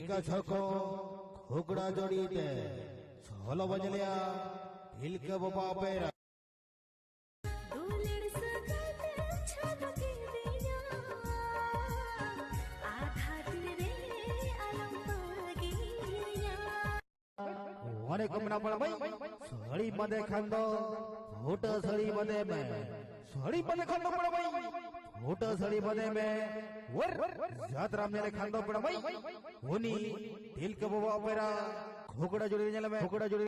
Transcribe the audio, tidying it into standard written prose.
का छको घोगड़ा जोड़ी ते सोलो बजलिया ढील के बपा पेरा वाने कमना पड़ भाई सड़ी मदे खंडो होट सड़ी मदे में सड़ी मदे खंडो पड़ भाई होट सड़ी मदे में वर जातरा मेरे खंडो पड़ भाई होनी ढील के बपा पेरा घोगड़ा जोड़ी में घोगड़ा जोड़ी